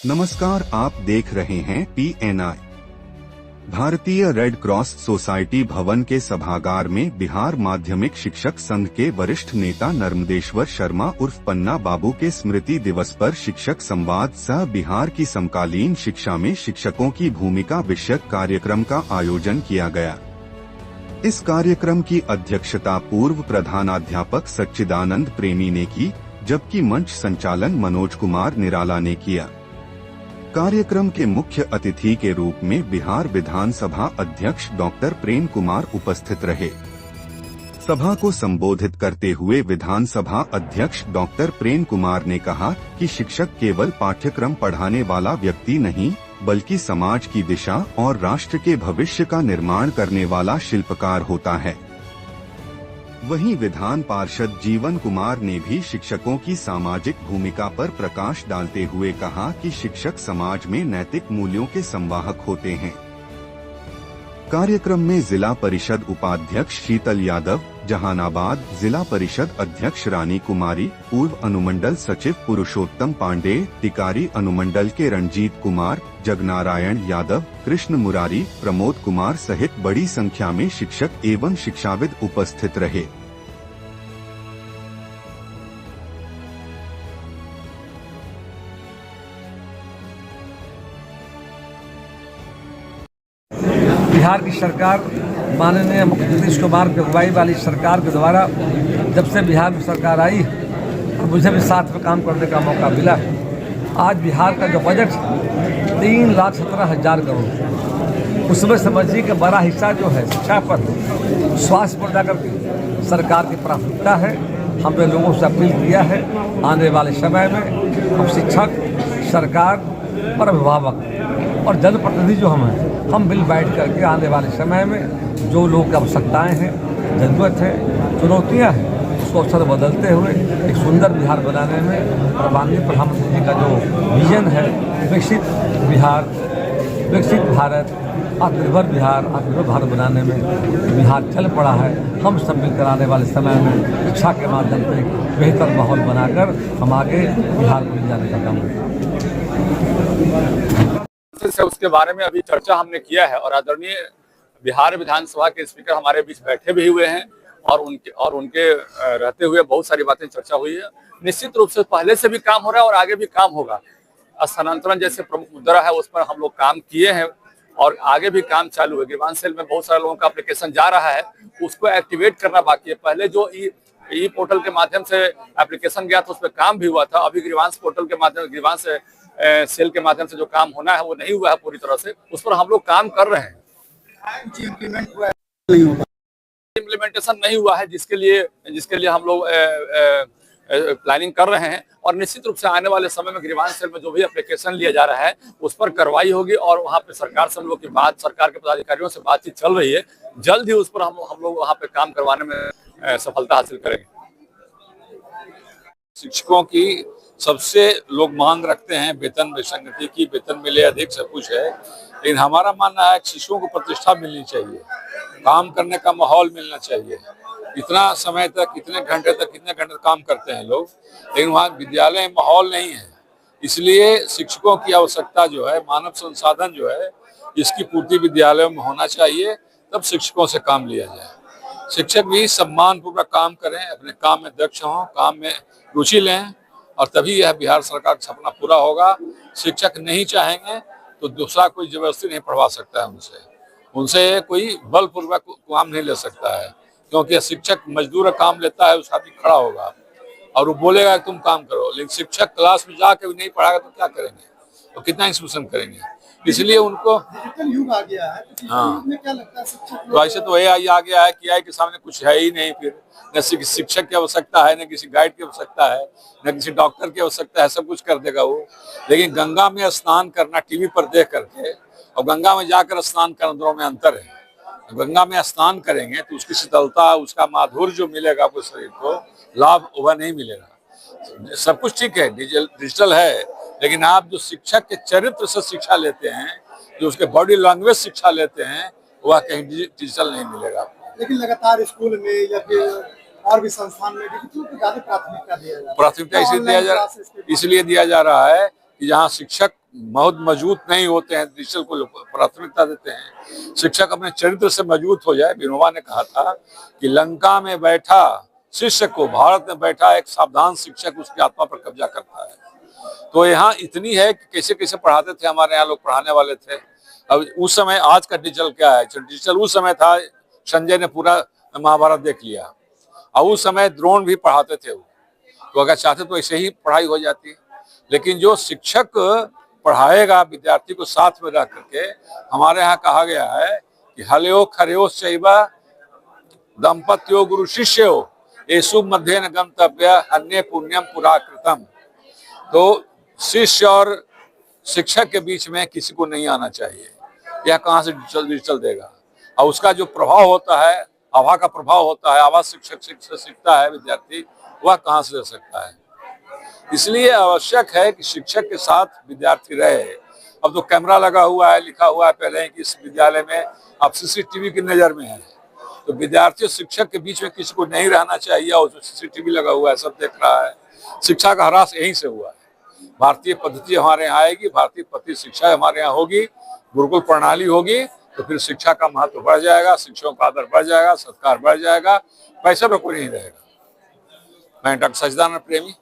नमस्कार, आप देख रहे हैं PNI। भारतीय रेड क्रॉस सोसाइटी भवन के सभागार में बिहार माध्यमिक शिक्षक संघ के वरिष्ठ नेता नर्मदेश्वर शर्मा उर्फ पन्ना बाबू के स्मृति दिवस पर शिक्षक संवाद सह बिहार की समकालीन शिक्षा में शिक्षकों की भूमिका विषयक कार्यक्रम का आयोजन किया गया। इस कार्यक्रम की अध्यक्षता पूर्व प्रधानाध्यापक सच्चिदानंद प्रेमी ने की, जबकि मंच संचालन मनोज कुमार निराला ने किया। कार्यक्रम के मुख्य अतिथि के रूप में बिहार विधानसभा अध्यक्ष डॉक्टर प्रेम कुमार उपस्थित रहे। सभा को संबोधित करते हुए विधानसभा अध्यक्ष डॉक्टर प्रेम कुमार ने कहा कि शिक्षक केवल पाठ्यक्रम पढ़ाने वाला व्यक्ति नहीं, बल्कि समाज की दिशा और राष्ट्र के भविष्य का निर्माण करने वाला शिल्पकार होता है। वहीं विधान पार्षद जीवन कुमार ने भी शिक्षकों की सामाजिक भूमिका पर प्रकाश डालते हुए कहा कि शिक्षक समाज में नैतिक मूल्यों के संवाहक होते हैं। कार्यक्रम में जिला परिषद उपाध्यक्ष शीतल यादव, जहानाबाद जिला परिषद अध्यक्ष रानी कुमारी, पूर्व अनुमंडल सचिव पुरुषोत्तम पांडे, टिकारी अनुमंडल के रणजीत कुमार, जगनारायण यादव, कृष्ण मुरारी, प्रमोद कुमार सहित बड़ी संख्या में शिक्षक एवं शिक्षाविद उपस्थित रहे। बिहार की सरकार माननीय मुख्यमंत्री नीतीश कुमार की अगुवाई वाली सरकार के द्वारा जब से बिहार में सरकार आई और मुझे भी साथ में काम करने का मौका मिला। आज बिहार का जो बजट 3,17,000 करोड़, उसमें समझिए कि बड़ा हिस्सा जो है शिक्षा पर, स्वास्थ्य पर जाकर के सरकार की प्राथमिकता है। हमने लोगों से अपील किया है, आने वाले समय में हम शिक्षक, सरकार और अभिभावक और जनप्रतिनिधि जो हम मिल बैठ करके आने वाले समय में जो लोग की आवश्यकताएँ हैं, जरूरत है, चुनौतियाँ हैं, उसको अवसर बदलते हुए एक सुंदर बिहार बनाने में और माननीय प्रधानमंत्री जी का जो विजन है, विकसित बिहार, विकसित भारत, आत्मनिर्भर बिहार, आत्मनिर्भर भारत बनाने में बिहार चल पड़ा है। हम सब मिलकर आने वाले समय में शिक्षा के माध्यम से बेहतर माहौल बनाकर हम आगे बिहार को ले जाने का काम करें। से उसके बारे में अभी चर्चा हमने किया है और आदरणीय बिहार विधानसभा के स्पीकर हमारे बीच बैठे भी हुए हैं और उनके रहते हुए बहुत सारी बातें चर्चा हुई है। निश्चित रूप से पहले से भी काम हो रहा है और आगे भी काम होगा। स्थानांतरण जैसे प्रमुख मुद्दा है, उस पर हम लोग काम किए हैं और आगे भी काम चालू है। ग्रीवांस सेल में बहुत सारे लोगों का एप्लीकेशन जा रहा है, उसको एक्टिवेट करना बाकी है। पहले जो ई पोर्टल के माध्यम से एप्लीकेशन गया था, उस पर काम भी हुआ था। अभी ग्रीवांस पोर्टल के माध्यम, ग्रीवांस सेल के माध्यम से जो काम होना है वो नहीं हुआ है पूरी तरह से, उस पर हम लोग काम कर रहे हैं। इम्प्लीमेंटेशन नहीं हुआ है, जिसके लिए हम लोग प्लानिंग कर रहे हैं और निश्चित रूप से आने वाले समय में ग्रीवांस सेल में जो भी एप्लीकेशन लिया जा रहा है उस पर कार्रवाई होगी और वहाँ पे सरकार से हम लोग की बात, सरकार के पदाधिकारियों से बातचीत चल रही है। जल्द ही उस पर हम लोग वहाँ पे काम करवाने में सफलता हासिल करेंगे। शिक्षकों की सबसे लोग मांग रखते हैं वेतन विसंगति की, वेतन मिले, अधिक सब कुछ है, लेकिन हमारा मानना है कि शिक्षकों को प्रतिष्ठा मिलनी चाहिए, काम करने का माहौल मिलना चाहिए। इतना समय तक, कितने घंटे काम करते हैं लोग, लेकिन वहाँ विद्यालय में माहौल नहीं है। इसलिए शिक्षकों की आवश्यकता जो है, मानव संसाधन जो है, इसकी पूर्ति विद्यालयों में होना चाहिए, तब शिक्षकों से काम लिया जाए। शिक्षक भी सम्मानपूर्वक काम करें, अपने काम में दक्ष हों, काम में रुचि लें और तभी यह बिहार सरकार का सपना पूरा होगा। शिक्षक नहीं चाहेंगे तो दूसरा कोई जबरदस्ती नहीं पढ़वा सकता है उनसे कोई बलपूर्वक काम नहीं ले सकता है, क्योंकि शिक्षक मजदूर काम लेता है, उसका भी खड़ा होगा और वो बोलेगा कि तुम काम करो, लेकिन शिक्षक क्लास में जाकर भी नहीं पढ़ाएगा तो क्या करेंगे, तो कितना इंस्ट्रक्शन करेंगे। इसलिए उनको डिजिटल युग आ गया है, तो हाँ, में क्या लगता है शिक्षक तो ऐसे तो AI आ गया है कि AI के सामने कुछ है ही नहीं। फिर न शिक्षक की आवश्यकता है, न किसी गाइड की आवश्यकता है, न किसी डॉक्टर की आवश्यकता है, सब कुछ कर देगा वो। लेकिन गंगा में स्नान करना टीवी पर देख करके और गंगा में जाकर स्नान करना, दोनों में अंतर है। गंगा में स्नान करेंगे तो उसकी शीतलता, उसका माधुर्य जो मिलेगा आपको शरीर को, लाभ वह नहीं मिलेगा। सब कुछ ठीक है, डिजिटल है, लेकिन आप जो शिक्षक के चरित्र से शिक्षा लेते हैं, जो उसके बॉडी लैंग्वेज शिक्षा लेते हैं, वह कहीं डिजिटल नहीं मिलेगा। लेकिन लगातार स्कूल में या फिर और भी संस्थान में डिजिटल को ज्यादा प्राथमिकता दिया जा रहा है। प्राथमिकता इसलिए दिया जा रहा है कि जहाँ शिक्षक बहुत मजबूत नहीं होते हैं, डिजिटल को प्राथमिकता देते हैं। शिक्षक अपने चरित्र से मजबूत हो जाए। विनोबा ने कहा था कि लंका में बैठा शिष्य को भारत में बैठा एक सावधान शिक्षक उसकी आत्मा पर कब्जा करता है। तो यहाँ इतनी है कि कैसे कैसे पढ़ाते थे हमारे यहाँ लोग, पढ़ाने वाले थे। अब उस समय, आज का डिजिटल क्या है, डिजिटल उस समय था, संजय ने पूरा महाभारत देख लिया। और उस समय द्रोण भी पढ़ाते थे वो, तो अगर चाहते तो ऐसे ही पढ़ाई हो जाती। लेकिन जो शिक्षक पढ़ाएगा विद्यार्थी को साथ में रह करके, हमारे यहाँ कहा गया है कि हलयो खरयो शैवा दंपत्यो गुरु शिष्यो येषु मध्य न गंतव्य अन्य पुण्यम पुराकृतम। तो शिष्य और शिक्षक के बीच में किसी को नहीं आना चाहिए। यह कहाँ से डिजिटल देगा? और उसका जो प्रभाव होता है, आभा का प्रभाव होता है, आभा शिक्षक से सीखता है विद्यार्थी, वह कहाँ से ले सकता है? इसलिए आवश्यक है कि शिक्षक के साथ विद्यार्थी रहे। अब तो कैमरा लगा हुआ है, लिखा हुआ है पहले ही कि इस विद्यालय में अब सीसीटीवी की नजर में है, तो विद्यार्थी और शिक्षक के बीच में किसी को नहीं रहना चाहिए। और जो सीसीटीवी लगा हुआ है, सब देख रहा है। शिक्षा का ह्रास यहीं से हुआ है। भारतीय पद्धति हमारे यहाँ आएगी, भारतीय पद्धति शिक्षा हमारे यहाँ होगी, गुरुकुल प्रणाली होगी, तो फिर शिक्षा का महत्व बढ़ जाएगा, शिक्षकों का आदर बढ़ जाएगा, सत्कार बढ़ जाएगा, पैसे पर कोई नहीं रहेगा। मैं डॉक्टर सच्चिदानंद प्रेमी।